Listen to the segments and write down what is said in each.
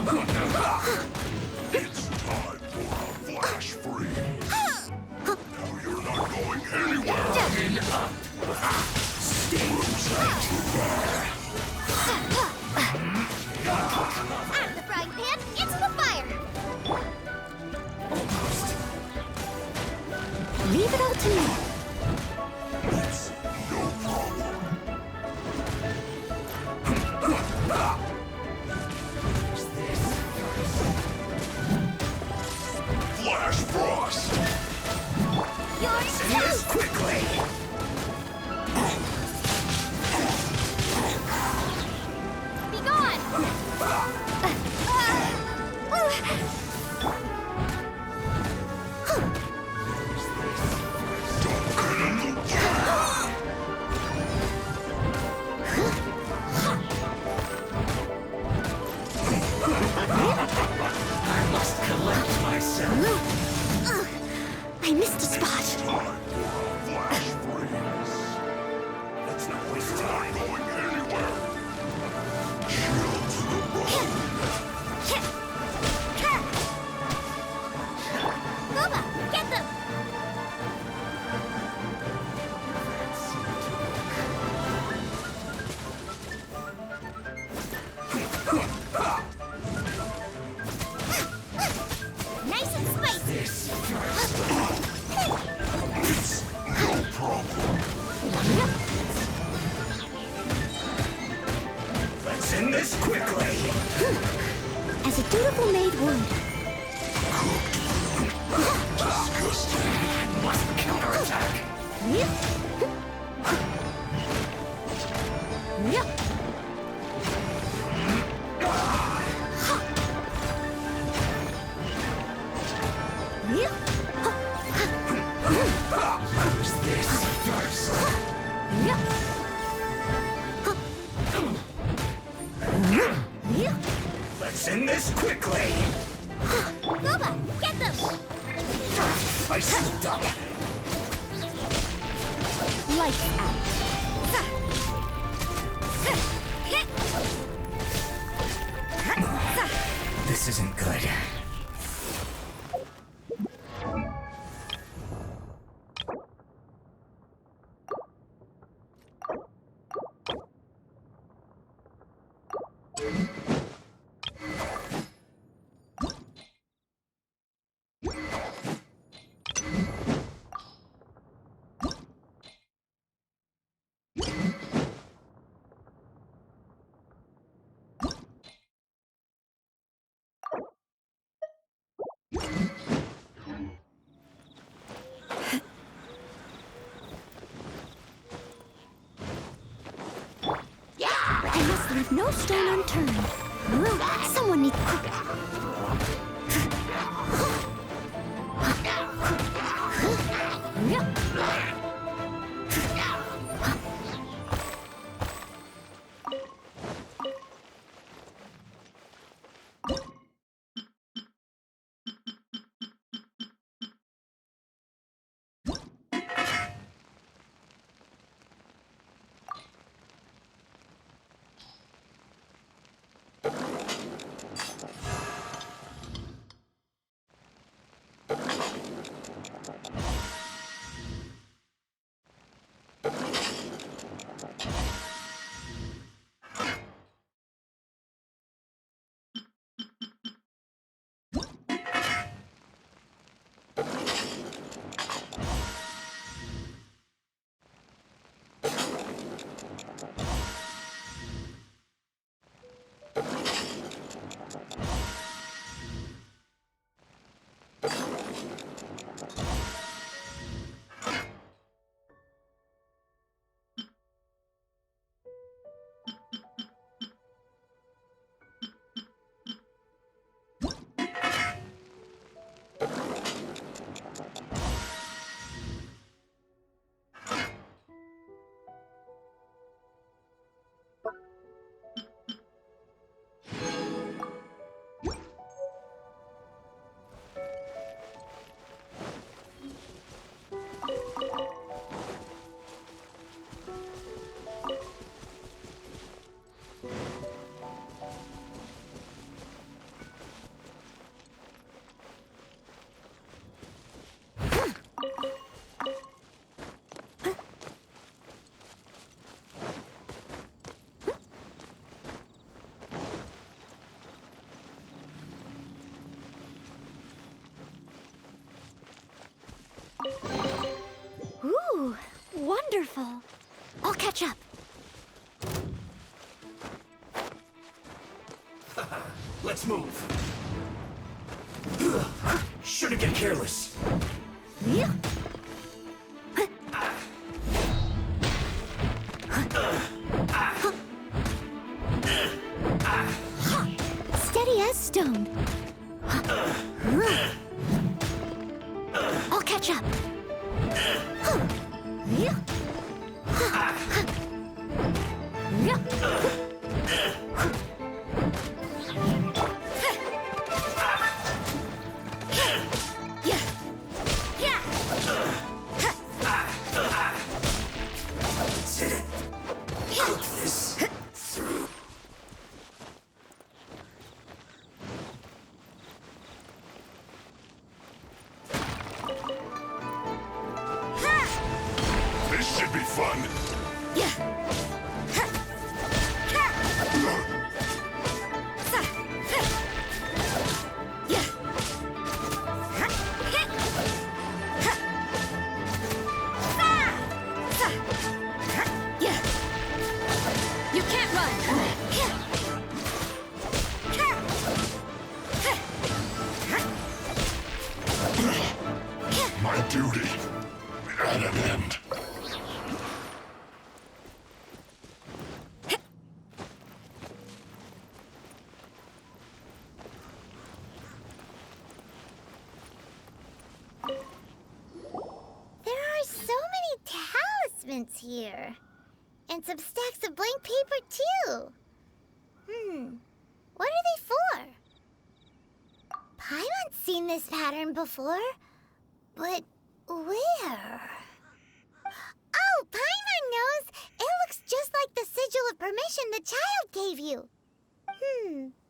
It's time for a flash freeze. Now you're not going anywhere. Get up. Out of the frying pan, into the fire. Leave it all to me. It's no problem. Flash frost. You're Yes, quickly. Be gone. I must collect myself. Ugh, I missed a spot. Time for a flash freeze. Let's not waste time going anywhere. Chill to the bone. Booba, get them. Nice and spicy. It's no problem. Let's end this quickly. As a dutiful maid would. Disgusting. Must counterattack. Use this first. Let's end this quickly. Booba, get them. I slipped up. Lights out. This isn't good. I must leave no stone unturned. Someone needs cook. catch up. Let's move. Shouldn't get careless. Yeah. Steady as stone. I'll catch up. Cook this through. This should be fun. You can't run. My duty at an end. There are so many talismans here. And some stacks of blank paper, too. What are they for? Paimon's seen this pattern before. But where? Oh, Paimon knows! It looks just like the sigil of permission the child gave you.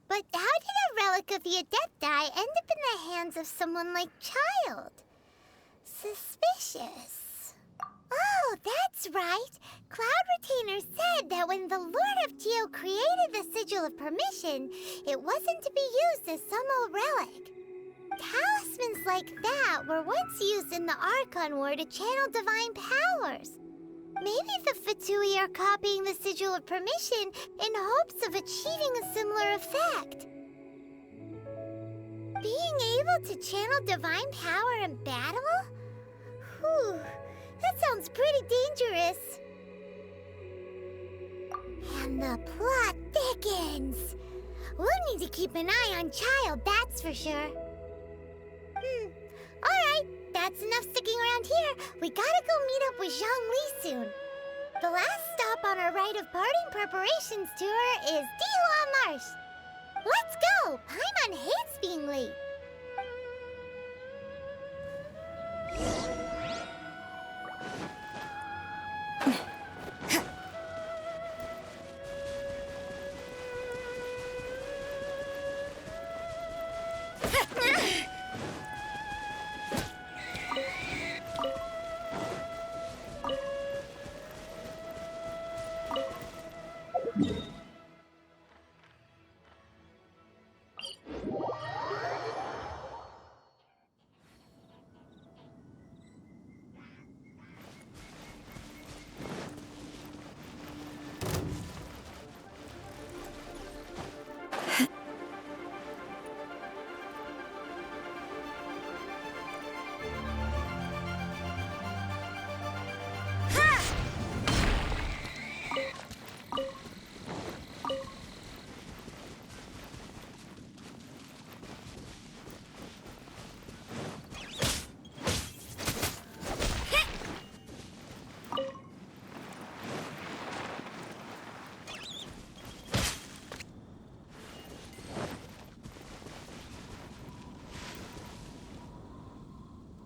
But how did a relic of the Adepti end up in the hands of someone like Child? Suspicious. Oh, that's right. Cloud Retainer said that when the Lord of Geo created the Sigil of Permission, it wasn't to be used as some old relic. Talismans like that were once used in the Archon War to channel divine powers. Maybe the Fatui are copying the Sigil of Permission in hopes of achieving a similar effect. Being able to channel divine power in battle? Whew, that sounds pretty dangerous. And the plot thickens. We'll need to keep an eye on Child, that's for sure. Alright, that's enough sticking around here. We gotta go meet up with Zhongli soon. The last stop on our rite of parting preparations tour is Dihua Marsh. Let's go! Paimon hates being late.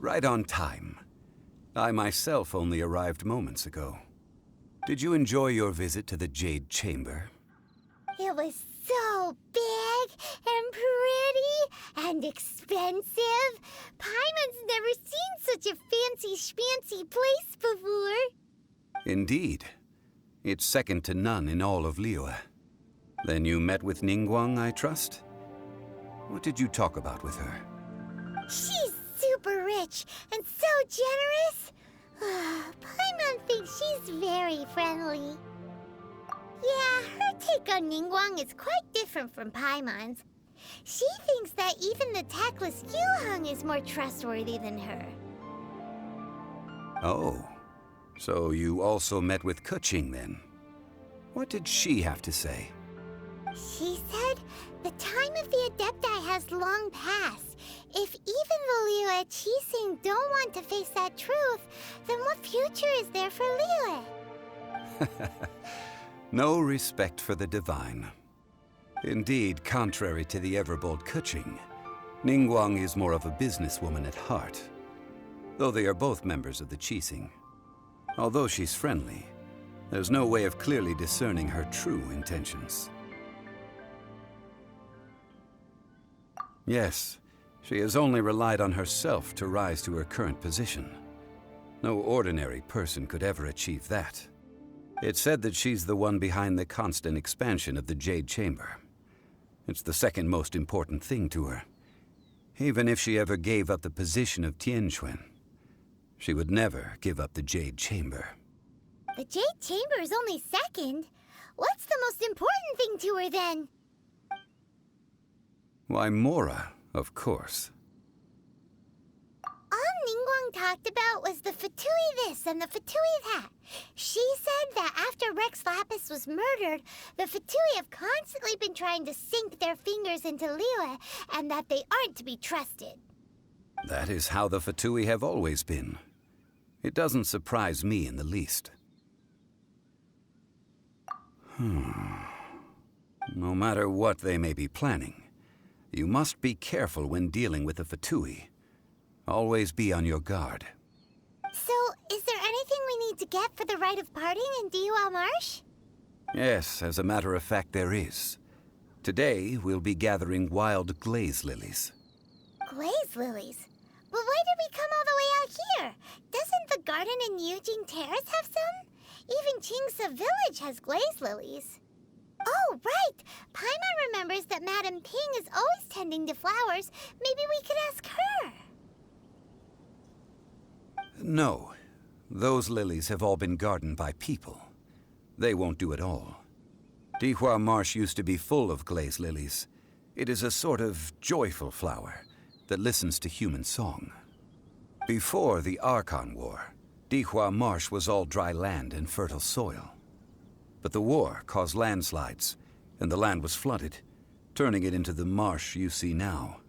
Right on time. I myself only arrived moments ago. Did you enjoy your visit to the Jade Chamber? It was so big and pretty and expensive. Paimon's never seen such a fancy schmancy place before. Indeed. It's second to none in all of Liyue. Then you met with Ningguang, I trust? What did you talk about with her? She's super rich and so generous. Paimon thinks she's very friendly. Yeah, her take on Ningguang is quite different from Paimon's. She thinks that even the tactless Yuheng is more trustworthy than her. Oh, so you also met with Keqing then? What did she have to say? She said the time of the Adepti has long passed. If even the Liyue Qixing don't want to face that truth, then what future is there for Liyue? No respect for the divine. Indeed, contrary to the ever-bold Keqing, Ningguang is more of a businesswoman at heart, though they are both members of the Qixing. Although she's friendly, there's no way of clearly discerning her true intentions. Yes, she has only relied on herself to rise to her current position. No ordinary person could ever achieve that. It's said that she's the one behind the constant expansion of the Jade Chamber. It's the second most important thing to her. Even if she ever gave up the position of Tianquan, she would never give up the Jade Chamber. The Jade Chamber is only second. What's the most important thing to her then? Why, Mora, of course. All Ningguang talked about was the Fatui this and the Fatui that. She said that after Rex Lapis was murdered, the Fatui have constantly been trying to sink their fingers into Liyue, and that they aren't to be trusted. That is how the Fatui have always been. It doesn't surprise me in the least. No matter what they may be planning, you must be careful when dealing with the Fatui. Always be on your guard. So, is there anything we need to get for the rite of parting in Dihua Marsh? Yes, as a matter of fact, there is. Today, we'll be gathering wild glaze lilies. Glaze lilies? But why did we come all the way out here? Doesn't the garden in Yujing Terrace have some? Even Qingse Village has glaze lilies. Oh, right! Paimon remembers that Madame Ping is always tending to flowers. Maybe we could ask her. No. Those lilies have all been gardened by people. They won't do it all. Dihua Marsh used to be full of glaze lilies. It is a sort of joyful flower that listens to human song. Before the Archon War, Dihua Marsh was all dry land and fertile soil. But the war caused landslides, and the land was flooded, turning it into the marsh you see now.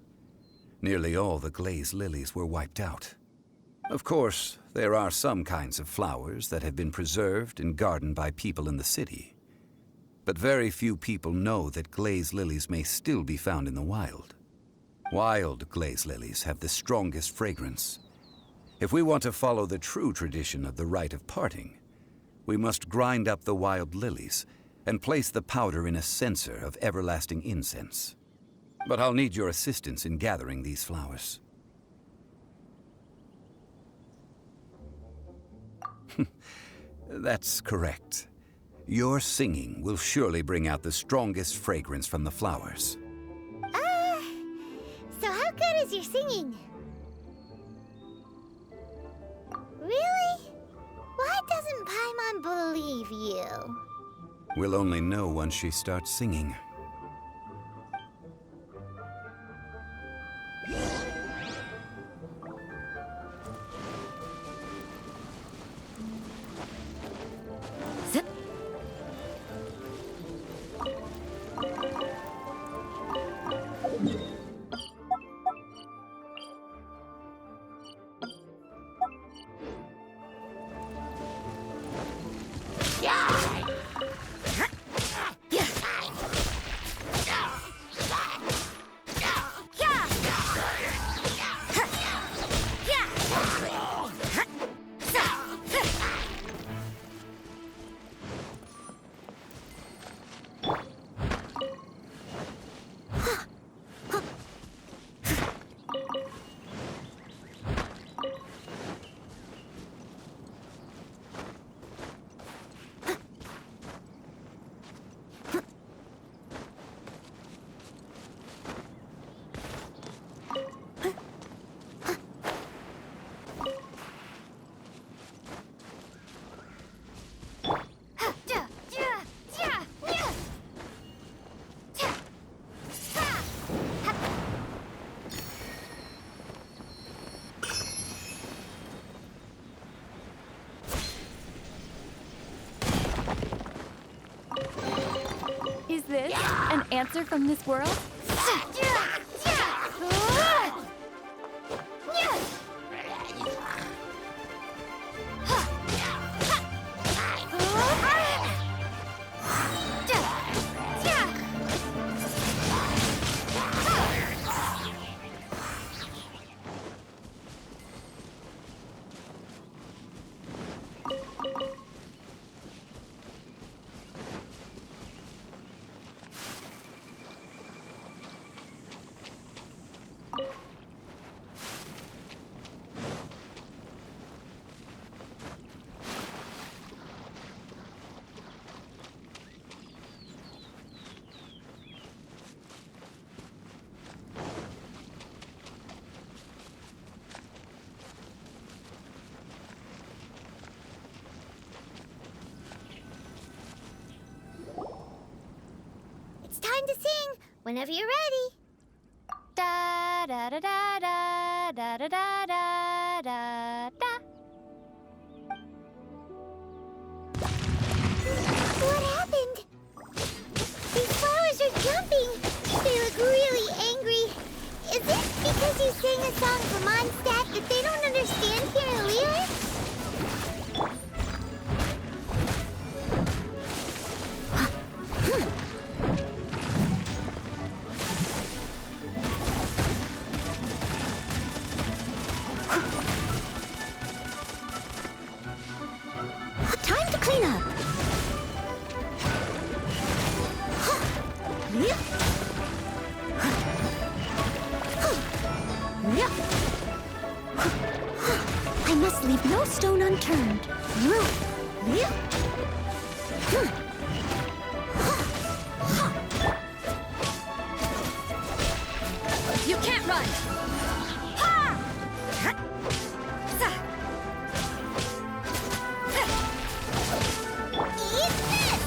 Nearly all the glaze lilies were wiped out. Of course, there are some kinds of flowers that have been preserved and gardened by people in the city. But very few people know that glaze lilies may still be found in the wild. Wild glaze lilies have the strongest fragrance. If we want to follow the true tradition of the rite of parting, we must grind up the wild lilies and place the powder in a censer of everlasting incense. But I'll need your assistance in gathering these flowers. That's correct. Your singing will surely bring out the strongest fragrance from the flowers. So how good is your singing? Really? Why doesn't Paimon believe you? We'll only know once she starts singing. Zip. answer from this world? It's time to sing whenever you're ready. Da da da da da da da da da da da. What happened? These flowers are jumping. They look really angry. Is it because you sang a song for Mondstadt that they don't understand here in Lear? Time to clean up. I must leave no stone unturned. You can't run. Eat this!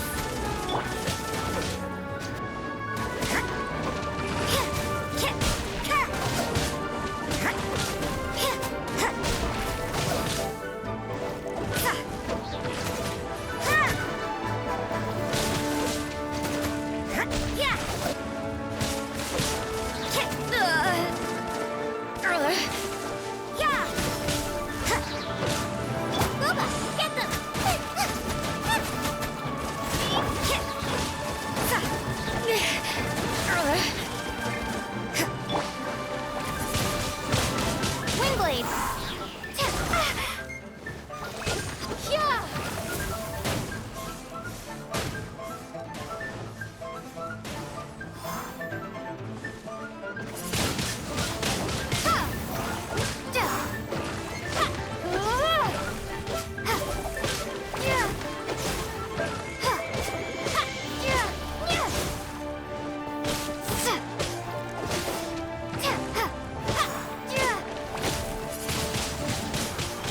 Wingblade. Yeah.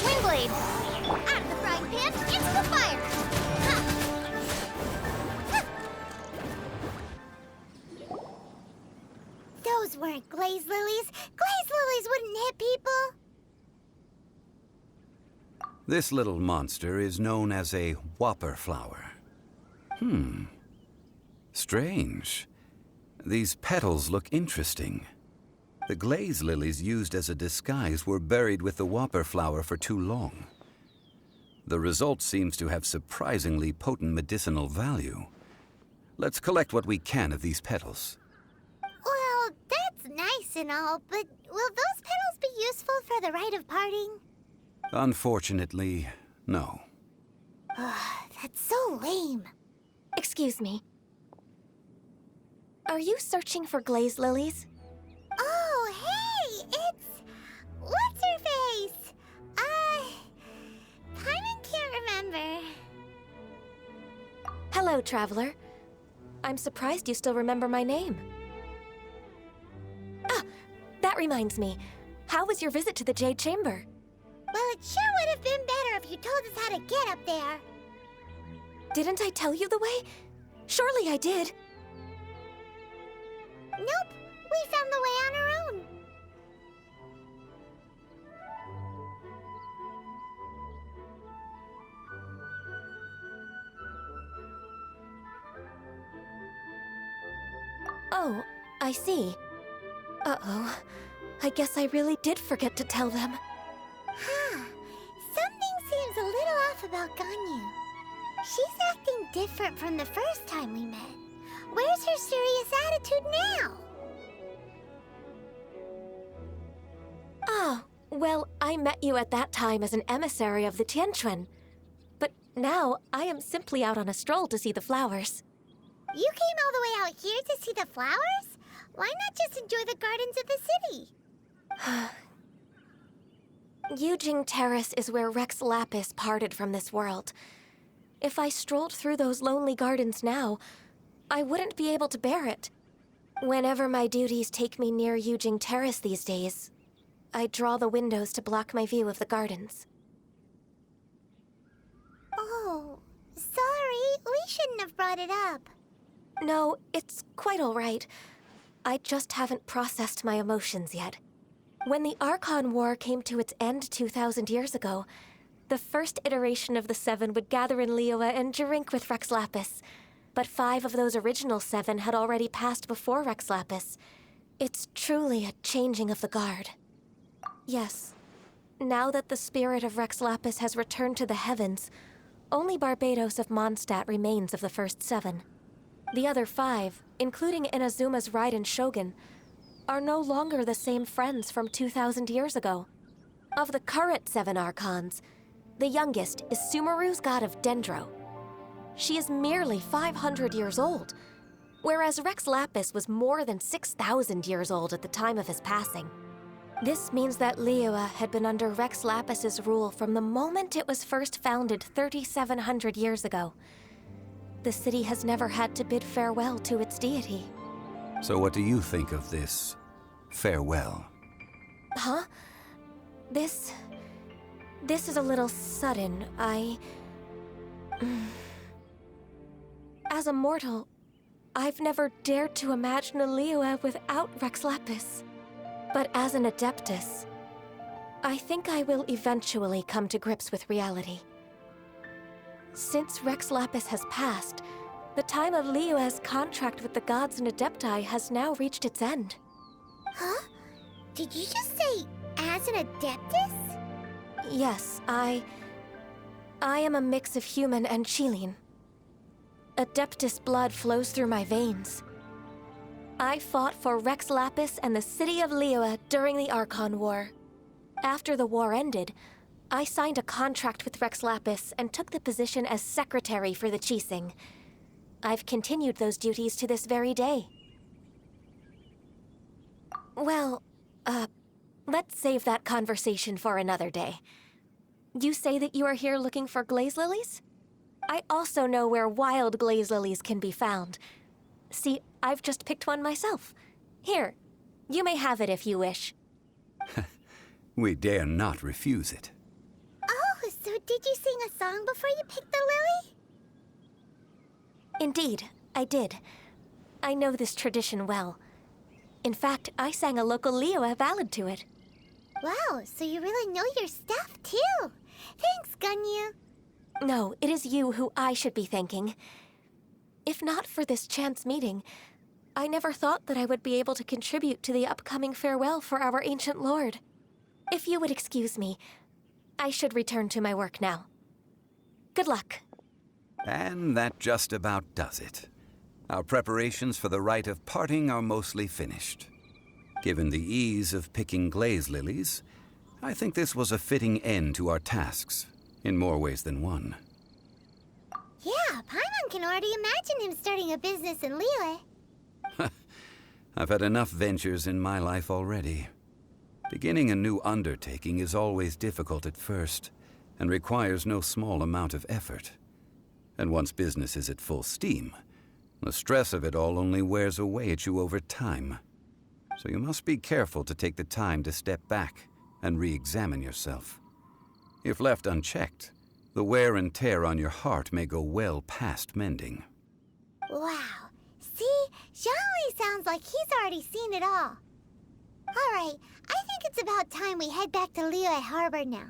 Wingblade. Out of the frying pan, into the fire! Ha! Ha! Those weren't glaze lilies. Glaze lilies wouldn't hit people. This little monster is known as a whopper flower. Strange. These petals look interesting. The glaze lilies used as a disguise were buried with the whopper flower for too long. The result seems to have surprisingly potent medicinal value. Let's collect what we can of these petals. Well, that's nice and all, but will those petals be useful for the rite of parting? Unfortunately, no. That's so lame. Excuse me. Are you searching for glaze lilies? Oh, hey! It's... What's-her-face? Paimon can't remember. Hello, traveler. I'm surprised you still remember my name. Ah, that reminds me. How was your visit to the Jade Chamber? Well, it sure would have been better if you told us how to get up there. Didn't I tell you the way? Surely I did. Nope, we found the way on our own. I see. Uh-oh. I guess I really did forget to tell them. Huh. Something seems a little off about Ganyu. She's acting different from the first time we met. Where's her serious attitude now? Ah, well, I met you at that time as an emissary of the Tianquan. But now, I am simply out on a stroll to see the flowers. You came all the way out here to see the flowers? Why not just enjoy the gardens of the city? Yujing Terrace is where Rex Lapis parted from this world. If I strolled through those lonely gardens now, I wouldn't be able to bear it. Whenever my duties take me near Yujing Terrace these days, I draw the windows to block my view of the gardens. Oh, sorry. We shouldn't have brought it up. No, it's quite all right. I just haven't processed my emotions yet. When the Archon War came to its end 2,000 years ago, the first iteration of the Seven would gather in Liyue and drink with Rex Lapis. But 5 of those original 7 had already passed before Rex Lapis. It's truly a changing of the guard. Yes, now that the spirit of Rex Lapis has returned to the heavens, only Barbados of Mondstadt remains of the first 7. The other 5, including Inazuma's Raiden Shogun, are no longer the same friends from 2,000 years ago. Of the current 7 Archons, the youngest is Sumeru's god of Dendro. She is merely 500 years old, whereas Rex Lapis was more than 6,000 years old at the time of his passing. This means that Liyue had been under Rex Lapis's rule from the moment it was first founded 3,700 years ago. The city has never had to bid farewell to its deity. So what do you think of this farewell? Huh? This is a little sudden. As a mortal, I've never dared to imagine a Liyue without Rex Lapis. But as an Adeptus, I think I will eventually come to grips with reality. Since Rex Lapis has passed, the time of Liyue's contract with the gods and Adepti has now reached its end. Huh? Did you just say, as an Adeptus? Yes, I am a mix of human and Chilean. Adeptus blood flows through my veins. I fought for Rex Lapis and the city of Liyue during the Archon War. After the war ended, I signed a contract with Rex Lapis and took the position as secretary for the Qixing. I've continued those duties to this very day. Well, let's save that conversation for another day. You say that you are here looking for glaze lilies? I also know where wild glaze lilies can be found. See, I've just picked one myself. Here, you may have it if you wish. We dare not refuse it. Oh, so did you sing a song before you picked the lily? Indeed, I did. I know this tradition well. In fact, I sang a local Liyue ballad to it. Wow, so you really know your stuff, too. Thanks, Ganyu. No, it is you who I should be thanking. If not for this chance meeting, I never thought that I would be able to contribute to the upcoming farewell for our ancient lord. If you would excuse me, I should return to my work now. Good luck. And that just about does it. Our preparations for the rite of parting are mostly finished. Given the ease of picking glaze lilies, I think this was a fitting end to our tasks, in more ways than one. Yeah, Paimon can already imagine him starting a business in Liyue. I've had enough ventures in my life already. Beginning a new undertaking is always difficult at first, and requires no small amount of effort. And once business is at full steam, the stress of it all only wears away at you over time. So you must be careful to take the time to step back and re-examine yourself. If left unchecked, the wear and tear on your heart may go well past mending. Wow. See? Zhongli sounds like he's already seen it all. Alright, I think it's about time we head back to Liyue Harbor now.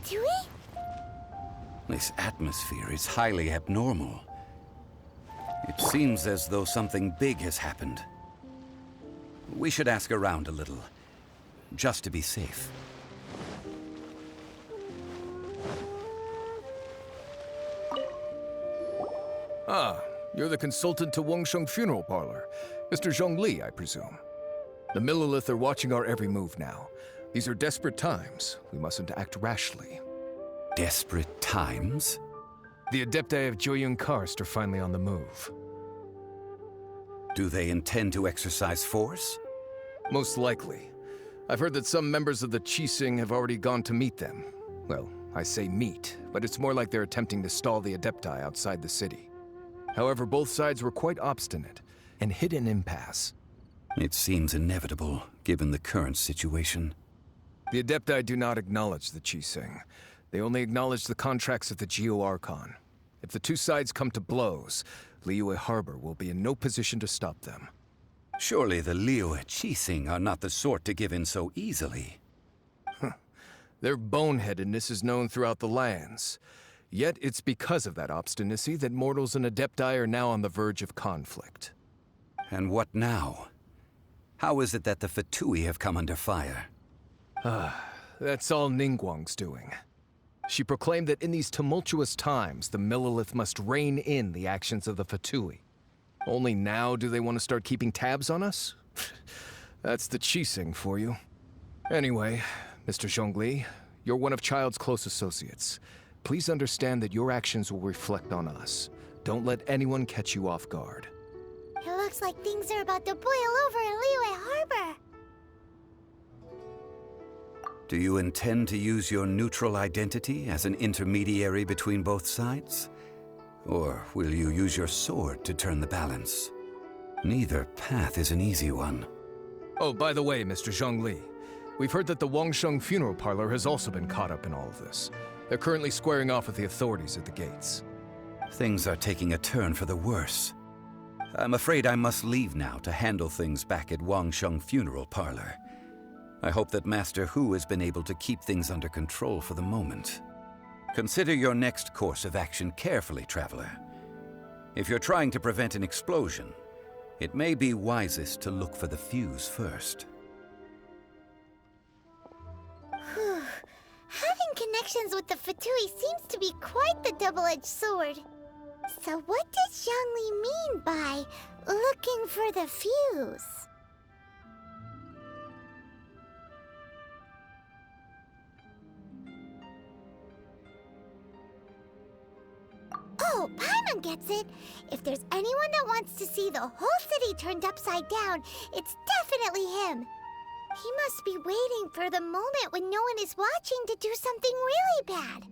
Fatui? This atmosphere is highly abnormal. It seems as though something big has happened. We should ask around a little, just to be safe. Ah, you're the consultant to Wangsheng Funeral Parlor. Mr. Zhongli, I presume. The Millilith are watching our every move now. These are desperate times. We mustn't act rashly. Desperate times? The Adepti of Joyun Karst are finally on the move. Do they intend to exercise force? Most likely. I've heard that some members of the Qixing have already gone to meet them. Well, I say meet, but it's more like they're attempting to stall the Adepti outside the city. However, both sides were quite obstinate and hit an impasse. It seems inevitable, given the current situation. The Adepti do not acknowledge the Qixing. They only acknowledge the contracts of the Geo-Archon. If the two sides come to blows, Liyue Harbor will be in no position to stop them. Surely the Liyue Qixing are not the sort to give in so easily. Their boneheadedness is known throughout the lands. Yet it's because of that obstinacy that mortals and Adepti are now on the verge of conflict. And what now? How is it that the Fatui have come under fire? That's all Ningguang's doing. She proclaimed that in these tumultuous times, the Millilith must rein in the actions of the Fatui. Only now do they want to start keeping tabs on us? That's the Qixing for you. Anyway, Mr. Zhongli, you're one of Child's close associates. Please understand that your actions will reflect on us. Don't let anyone catch you off guard. It looks like things are about to boil over in Liyue Harbor. Do you intend to use your neutral identity as an intermediary between both sides? Or will you use your sword to turn the balance? Neither path is an easy one. Oh, by the way, Mr. Zhongli, we've heard that the Wangsheng Funeral Parlor has also been caught up in all of this. They're currently squaring off with the authorities at the gates. Things are taking a turn for the worse. I'm afraid I must leave now to handle things back at Wangsheng Funeral Parlor. I hope that Master Hu has been able to keep things under control for the moment. Consider your next course of action carefully, Traveler. If you're trying to prevent an explosion, it may be wisest to look for the fuse first. Having connections with the Fatui seems to be quite the double-edged sword. So what does Zhongli mean by looking for the fuse? Oh, Paimon gets it. If there's anyone that wants to see the whole city turned upside down, it's definitely him. He must be waiting for the moment when no one is watching to do something really bad.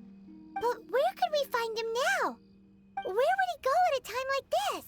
But where could we find him now? Where would he go at a time like this?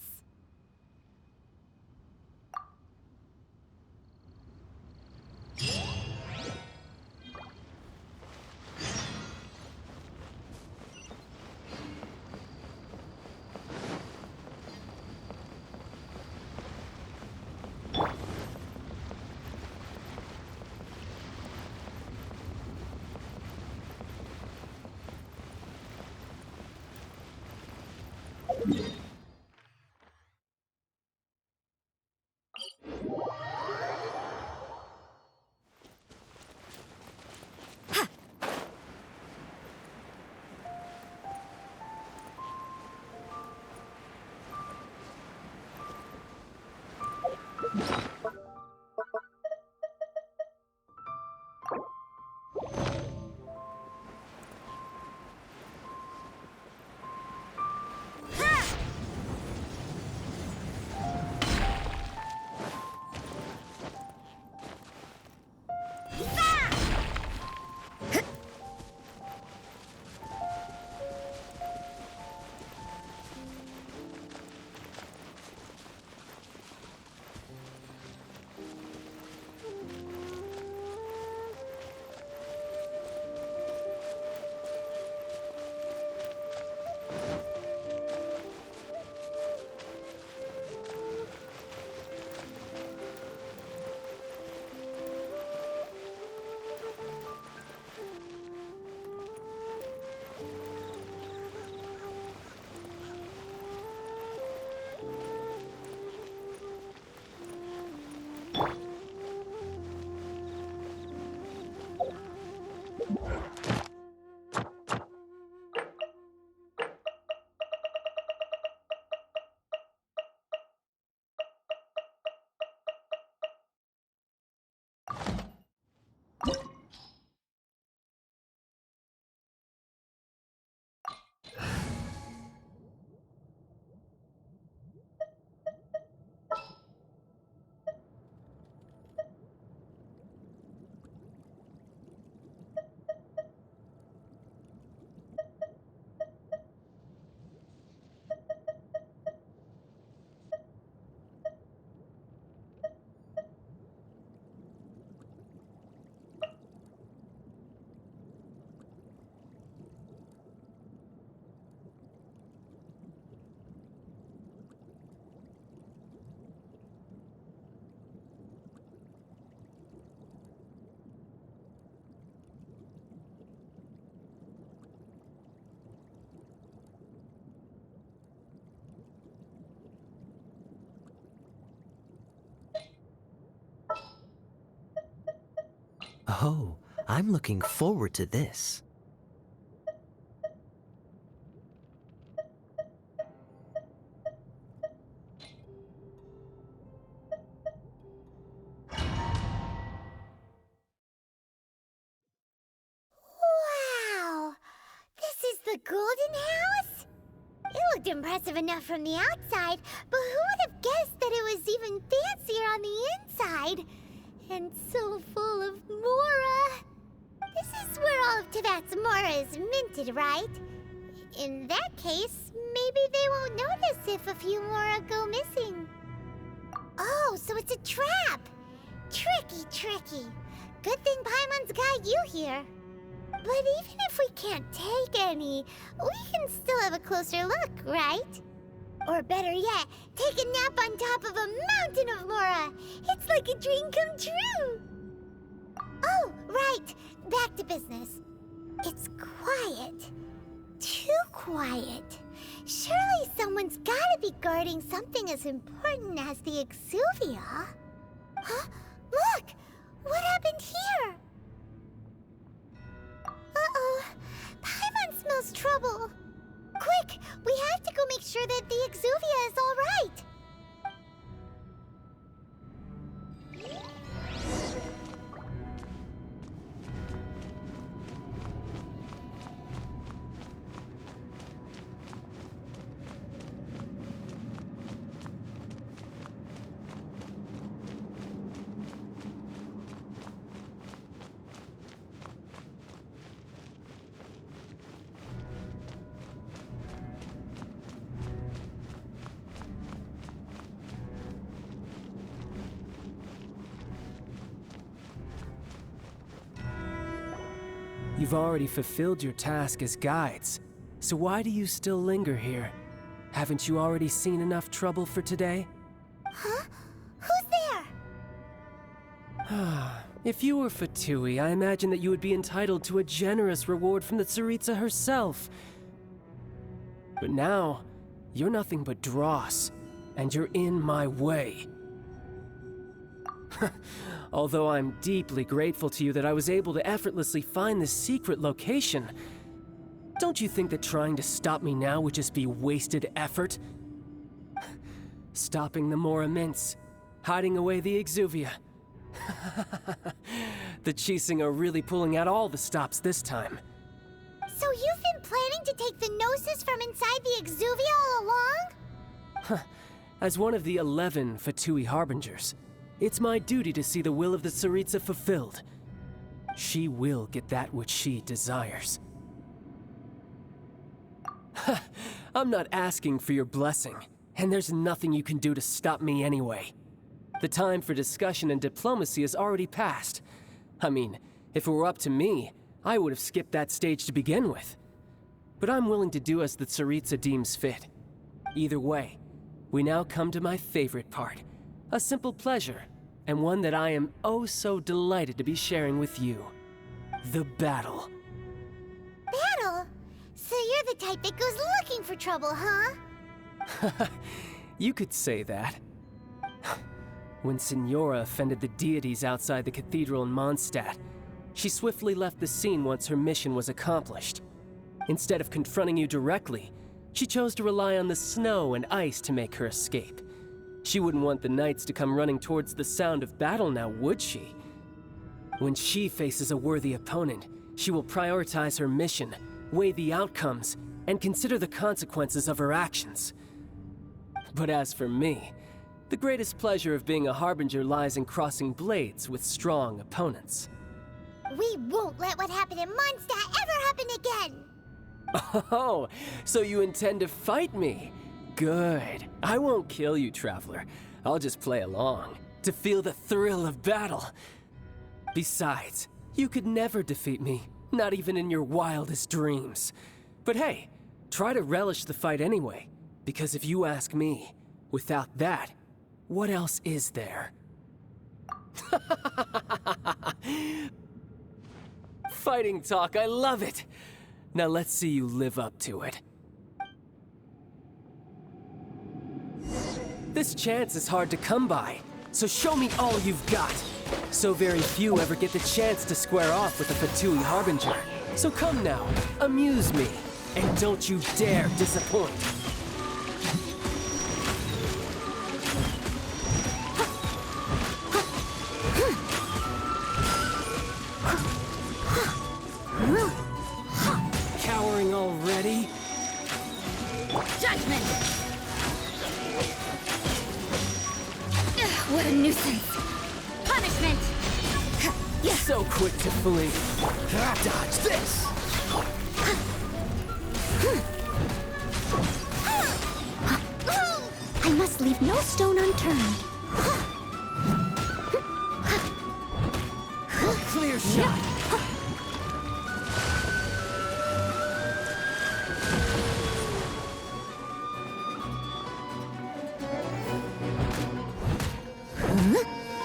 Oh, I'm looking forward to this. Wow! This is the Golden House? It looked impressive enough from the outside, but who would have guessed that it was even fancier on the inside? And so full of Mora. This is where all of Teyvat's Mora is minted, right? In that case, maybe they won't notice if a few Mora go missing. Oh, so it's a trap! Tricky, tricky. Good thing Paimon's got you here. But even if we can't take any, we can still have a closer look, right? Or better yet, take a nap on top of a mountain of Mora. It's like a dream come true. Oh, right. Back to business. It's quiet. Too quiet. Surely someone's gotta be guarding something as important as the Exuvia. Huh? Look! What happened here? Uh-oh. Paimon smells trouble. Quick! We have to go make sure that the Exuvia is all right. You've already fulfilled your task as guides, so why do you still linger here? Haven't you already seen enough trouble for today? Huh? Who's there? If you were Fatui, I imagine that you would be entitled to a generous reward from the Tsaritsa herself. But now, you're nothing but dross, and you're in my way. Although I'm deeply grateful to you that I was able to effortlessly find this secret location, don't you think that trying to stop me now would just be wasted effort? Stopping the Mora Mints, hiding away the Exuvia. The Chising are really pulling out all the stops this time. So you've been planning to take the Gnosis from inside the Exuvia all along? As one of the 11 Fatui Harbingers, it's my duty to see the will of the Tsaritsa fulfilled. She will get that which she desires. I'm not asking for your blessing, and there's nothing you can do to stop me anyway. The time for discussion and diplomacy has already passed. I mean, if it were up to me, I would have skipped that stage to begin with. But I'm willing to do as the Tsaritsa deems fit. Either way, we now come to my favorite part. A simple pleasure, and one that I am oh so delighted to be sharing with you. The battle. Battle? So you're the type that goes looking for trouble, huh? You could say that. When Signora offended the deities outside the cathedral in Mondstadt, she swiftly left the scene once her mission was accomplished. Instead of confronting you directly, she chose to rely on the snow and ice to make her escape. She wouldn't want the knights to come running towards the sound of battle now, would she? When she faces a worthy opponent, she will prioritize her mission, weigh the outcomes, and consider the consequences of her actions. But as for me, the greatest pleasure of being a Harbinger lies in crossing blades with strong opponents. We won't let what happened in Mondstadt ever happen again! Oh, so you intend to fight me? Good. I won't kill you, Traveler. I'll just play along, to feel the thrill of battle. Besides, you could never defeat me, not even in your wildest dreams. But hey, try to relish the fight anyway, because if you ask me, without that, what else is there? Fighting talk, I love it! Now let's see you live up to it. This chance is hard to come by, so show me all you've got. So very few ever get the chance to square off with the Fatui Harbinger. So come now, amuse me, and don't you dare disappoint. Cowering already? Judgment! Ugh, what a nuisance! Punishment! So quick to flee. Dodge this! I must leave no stone unturned. Clear shot!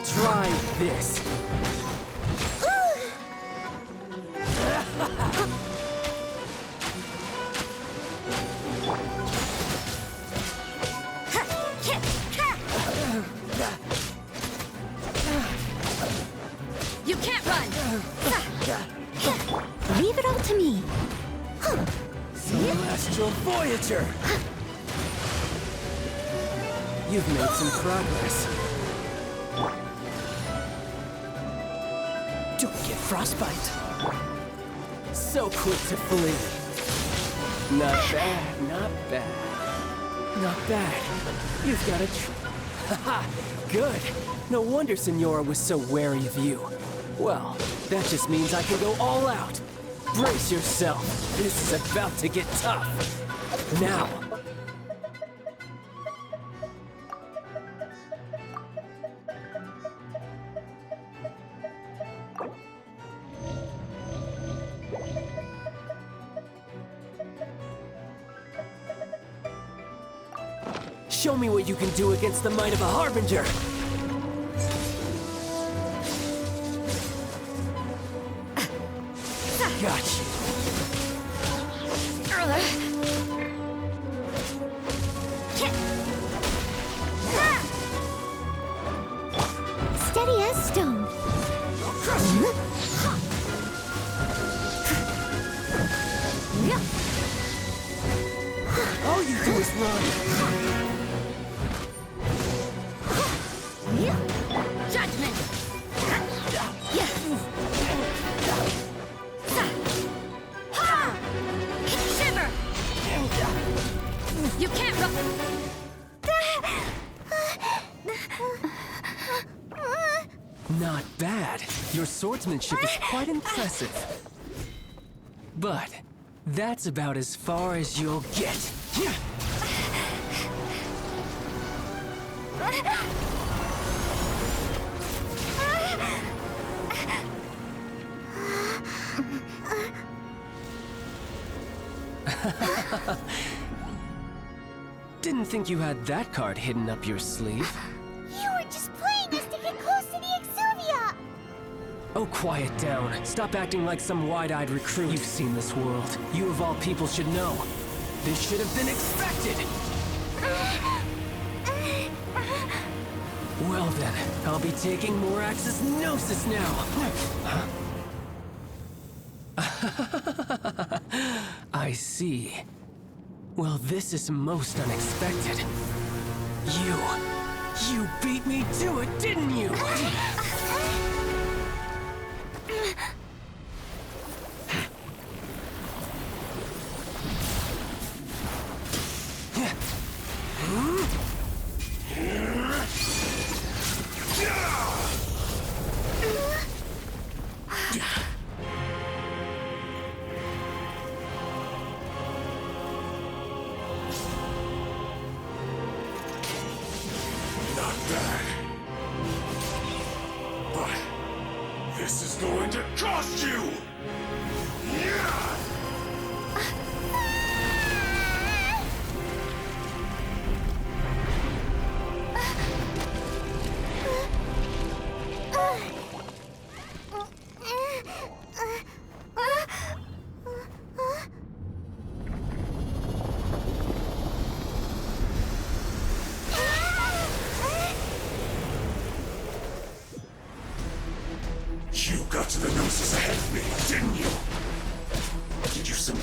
Try this. You can't run! Leave it all to me. Celestial Voyager! You've made some progress. Don't get frostbite. So quick to flee. Not bad, not bad. Not bad. You've got a Haha, good. No wonder Senora was so wary of you. Well, that just means I can go all out. Brace yourself. This is about to get tough. Now. Show me what you can do against the might of a Harbinger! Gotcha. Steady as stone. All you do is run. Judgment! Shiver! You can't run! Not bad. Your swordsmanship is quite impressive. But that's about as far as you'll get. Didn't think you had that card hidden up your sleeve. You were just playing us to get close to the Exuvia! Oh, quiet down. Stop acting like some wide-eyed recruit. You've seen this world. You of all people should know. This should have been expected! Well then, I'll be taking more Axis Gnosis now! I see. Well, this is most unexpected. You beat me to it, didn't you?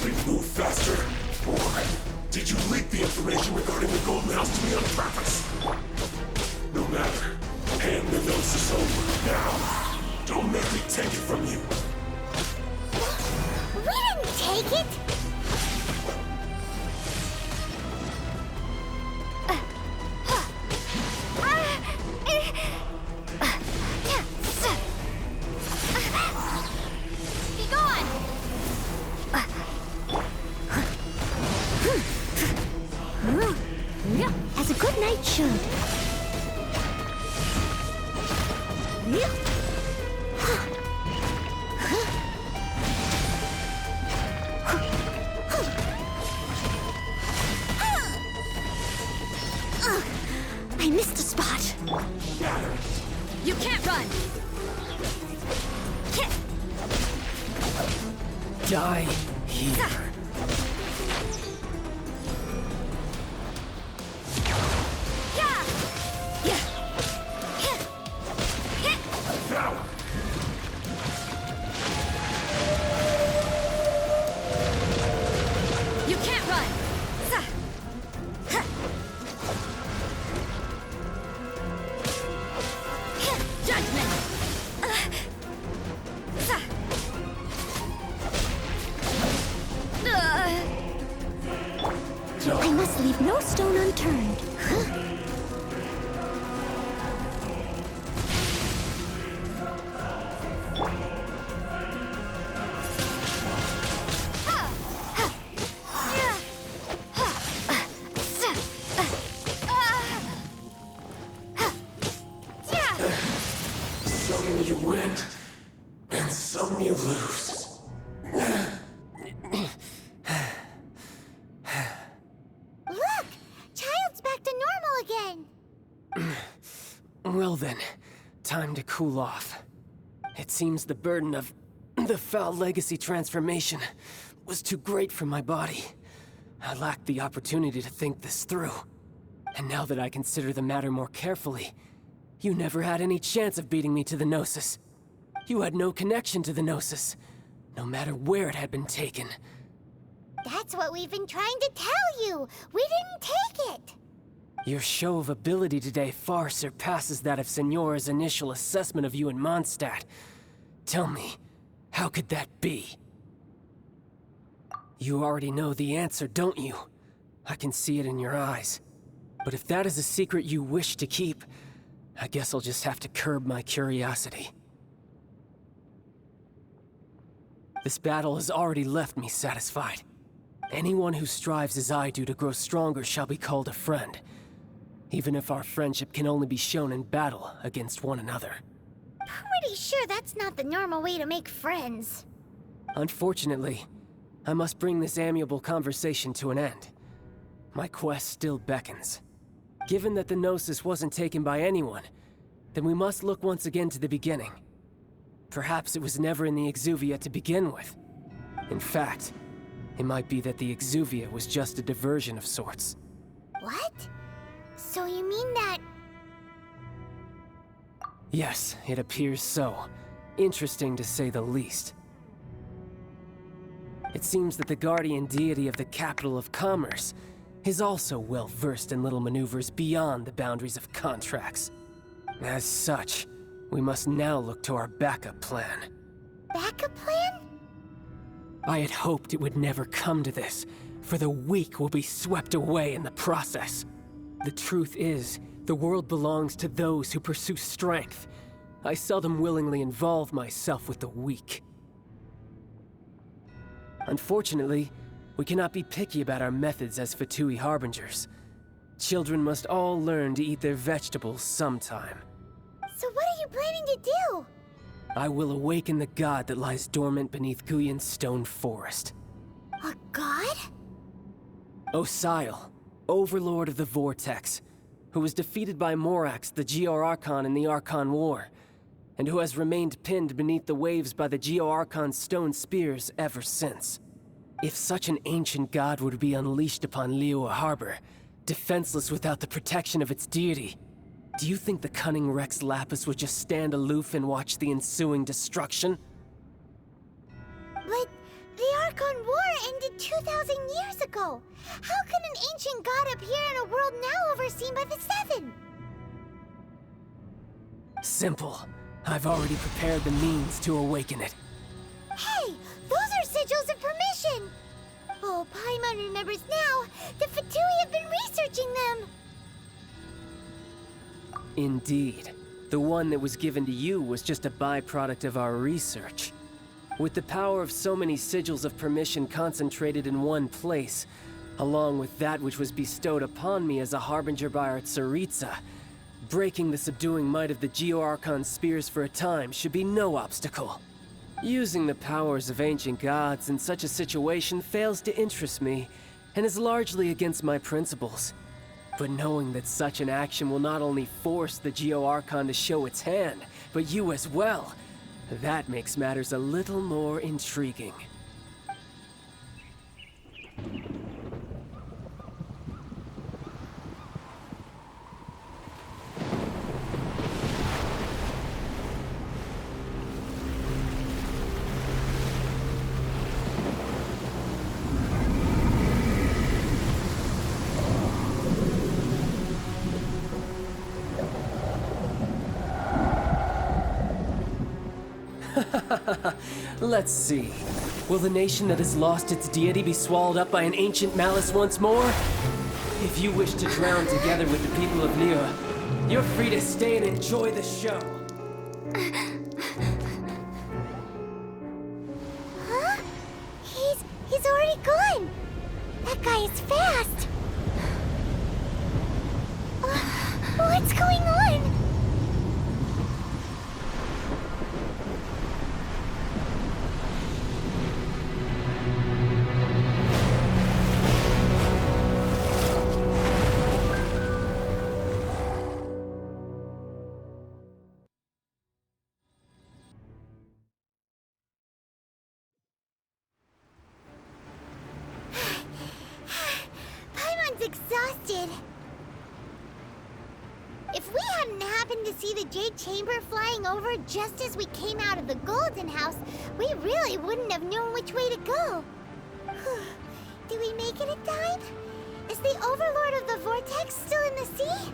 Think move faster? Or did you leak the information regarding the Golden House to me on purpose? No matter. Hand the Gnosis over now. Don't make me take it from you. We didn't take it! Be gone! As a good knight should. I missed a spot. You can't run! Die here. You can't run! Judgment! I must leave no stone unturned. Some you win, and some you lose. Look! Child's back to normal again. Well then, time to cool off. It seems the burden of the foul legacy transformation was too great for my body. I lacked the opportunity to think this through. And now that I consider the matter more carefully, you never had any chance of beating me to the Gnosis. You had no connection to the Gnosis, no matter where it had been taken. That's what we've been trying to tell you. We didn't take it. Your show of ability today far surpasses that of Signora's initial assessment of you in Mondstadt. Tell me, how could that be? You already know the answer, don't you? I can see it in your eyes. But if that is a secret you wish to keep, I guess I'll just have to curb my curiosity. This battle has already left me satisfied. Anyone who strives as I do to grow stronger shall be called a friend, even if our friendship can only be shown in battle against one another. Pretty sure that's not the normal way to make friends. Unfortunately, I must bring this amiable conversation to an end. My quest still beckons. Given that the Gnosis wasn't taken by anyone, then we must look once again to the beginning. Perhaps it was never in the Exuvia to begin with. In fact, it might be that the Exuvia was just a diversion of sorts. What? So you mean that... Yes, it appears so. Interesting to say the least. It seems that the guardian deity of the capital of commerce is also well versed in little maneuvers beyond the boundaries of contracts. As such, we must now look to our backup plan. backup plan? I had hoped it would never come to this, for the weak will be swept away in the process. The truth is, the world belongs to those who pursue strength. I seldom willingly involve myself with the weak. Unfortunately, we cannot be picky about our methods as Fatui Harbingers. Children must all learn to eat their vegetables sometime. So what are you planning to do? I will awaken the god that lies dormant beneath Guyon's stone forest. A god? Osial, overlord of the Vortex, who was defeated by Morax, the Geo-Archon in the Archon War, and who has remained pinned beneath the waves by the Geo-Archon's stone spears ever since. If such an ancient god would be unleashed upon Liyue Harbor, defenseless without the protection of its deity, do you think the cunning Rex Lapis would just stand aloof and watch the ensuing destruction? But The Archon War ended 2,000 years ago. How can an ancient god appear in a world now overseen by the Seven? Simple. I've already prepared the means to awaken it. Hey, those are sigils of permission! Oh, Paimon remembers now. The Fatui have been researching them. Indeed. The one that was given to you was just a byproduct of our research. With the power of so many sigils of permission concentrated in one place, along with that which was bestowed upon me as a harbinger by our Tsaritsa, breaking the subduing might of the Geo-Archon spears for a time should be no obstacle. Using the powers of ancient gods in such a situation fails to interest me, and is largely against my principles. But knowing that such an action will not only force the Geo-Archon to show its hand, but you as well, that makes matters a little more intriguing. Let's see. Will the nation that has lost its deity be swallowed up by an ancient malice once more? If you wish to drown together with the people of Nira, you're free to stay and enjoy the show. Huh? He's already gone. That guy is fast. What's going on? Exhausted. If we hadn't happened to see the Jade Chamber flying over just as we came out of the Golden House, we really wouldn't have known which way to go. Did we make it in time? Is the Overlord of the Vortex still in the sea?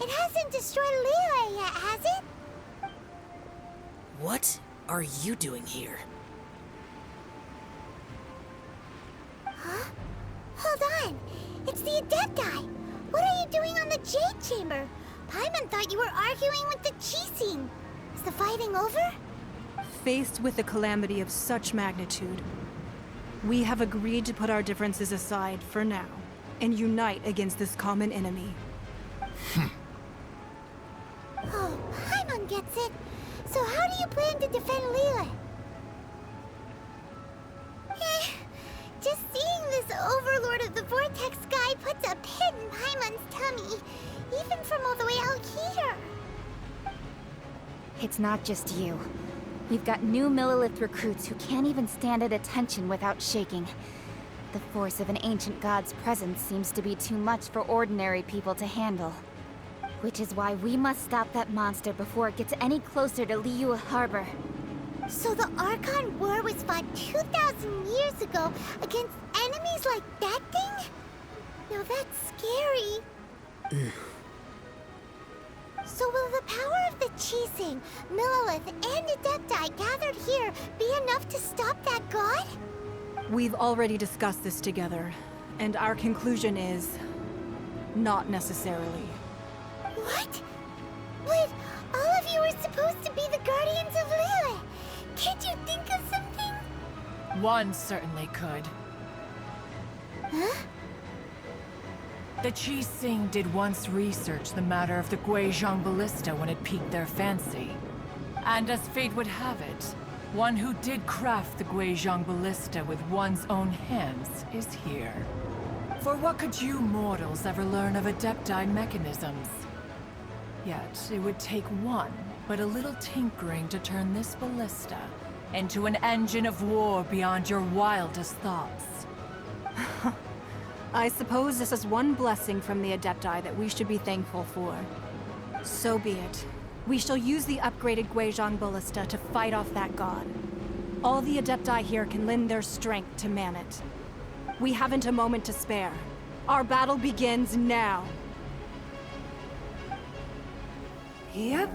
It hasn't destroyed Liyue yet, has it? What are you doing here? Huh? Hold on. It's the Adepti! What are you doing on the Jade Chamber? Paimon thought you were arguing with the Chising. Is the fighting over? Faced with a calamity of such magnitude, we have agreed to put our differences aside for now and unite against this common enemy. Oh, Paimon gets it. So how do you plan to defend Liyue? Just seeing this Overlord of the Vortex guy puts a pit in Paimon's tummy, even from all the way out here. It's not just you. We've got new Millilith recruits who can't even stand at attention without shaking. The force of an ancient god's presence seems to be too much for ordinary people to handle. Which is why we must stop that monster before it gets any closer to Liyue Harbor. So the Archon War was fought 2,000 years ago against enemies like that thing? Now that's scary. So will the power of the Chising, Millilith, and Adepti gathered here be enough to stop that god? We've already discussed this together, and our conclusion is... not necessarily. What? But all of you are supposed to be the guardians of Liyue. Can't you think of something? One certainly could. Huh? The Chising did once research the matter of the Guizhong Ballista when it piqued their fancy. And as fate would have it, one who did craft the Guizhong Ballista with one's own hands is here. For what could you mortals ever learn of Adepti mechanisms? Yet, it would take one, but a little tinkering to turn this ballista into an engine of war beyond your wildest thoughts. I suppose this is one blessing from the Adepti that we should be thankful for. So be it. We shall use the upgraded Guizhong Ballista to fight off that god. All the Adepti here can lend their strength to man it. We haven't a moment to spare. Our battle begins now. Yep.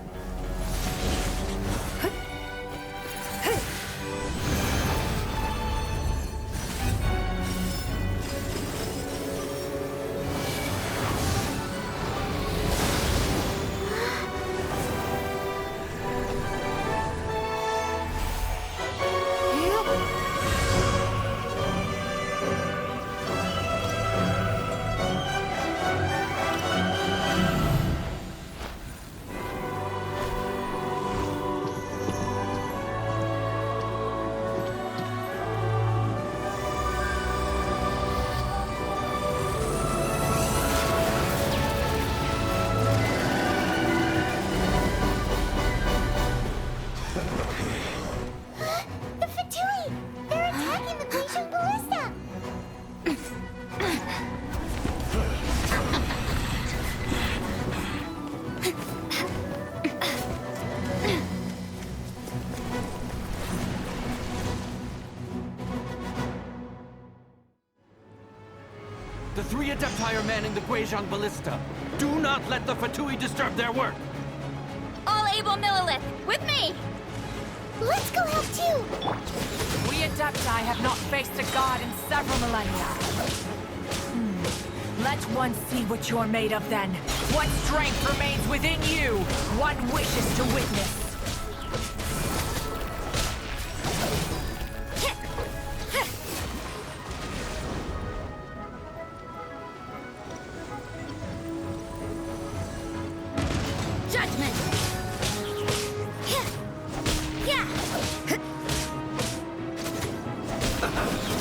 The Fatui! They're attacking the Guizhong Ballista! The 3 Adepti are manning the Guizhong Ballista. Do not let the Fatui disturb their work. All able Millilith, with me! Let's go help too! We Adepti have not faced a god in several millennia. Let one see what you're made of then. What strength remains within you? One wishes to witness. Judgment!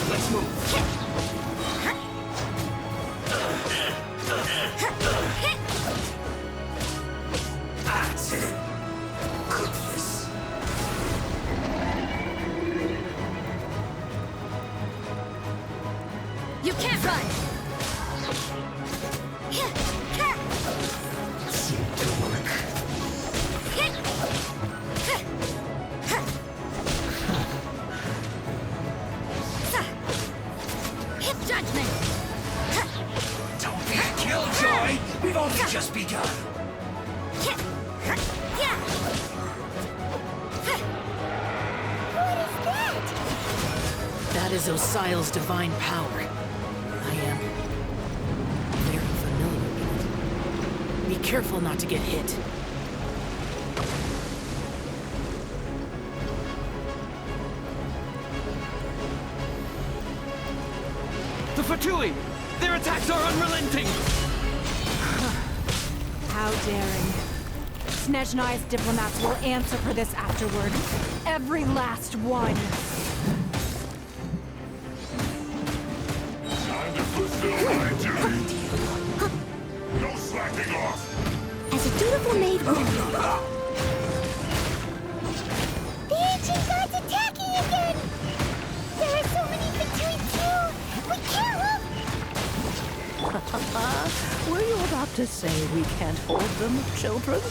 Let's move. That's it. Goodness. You can't run! Seemed to work. Judgment! Don't be a killjoy. We've only just begun. What is that? That is Osial's divine power. I am very familiar with it. Be careful not to get hit. The Fatui! Their attacks are unrelenting! How daring. Snezhnai's diplomats will answer for this afterward. Every last one. Time to fulfill my duty. No slacking off. As a dutiful maid woman. The ancient god's attacking again! There are so many Fatui too! We can't help! Were you about to say we can't hold them, children?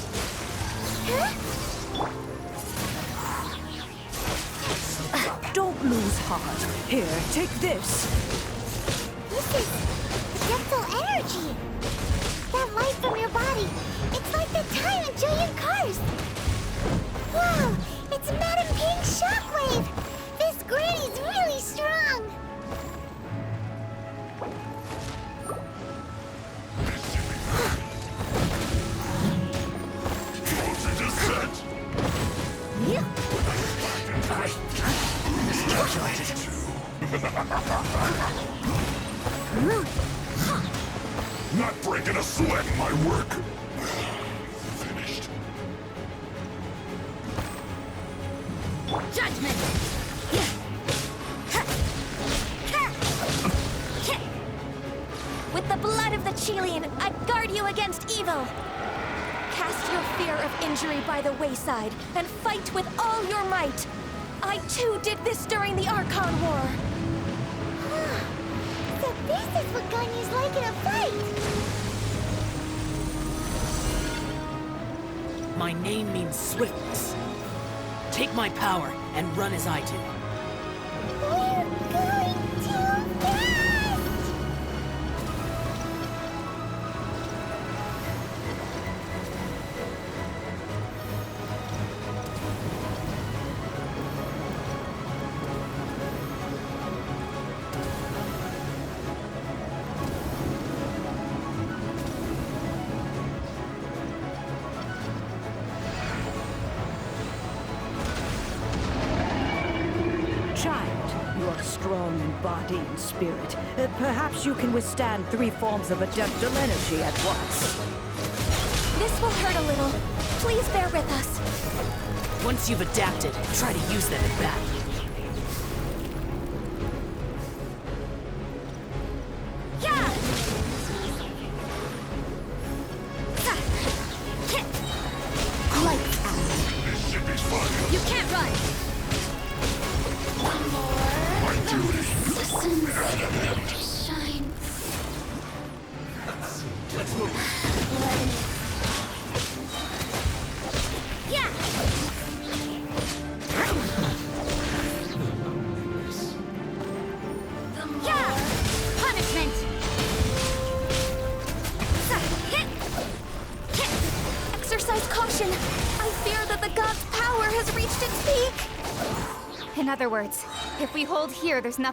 Huh? Don't lose heart. Here, take this. This is adeptal energy! That light from your body, it's like the time in Julian Cars! Wow, it's Madame Ping's shockwave! This granny's really strong! Close to descent. Not breaking a sweat in my work. Finished. Judgment! With the blood of the Chilean, I guard you against evil. Cast your fear of injury by the wayside and fight with all your might. I too did this during the Archon War. So this is what Ganyu's like in a fight! My name means swiftness. Take my power and run as I do. strong in body and spirit. Perhaps you can withstand 3 forms of adeptal energy at once. This will hurt a little. Please bear with us. Once you've adapted, try to use them in battle. You can't run! One more. My duty. Shine. Let's move. Yeah! Yeah! Punishment! Exercise caution. I fear that the god's power has reached its peak. In other words, if we hold here, there's nothing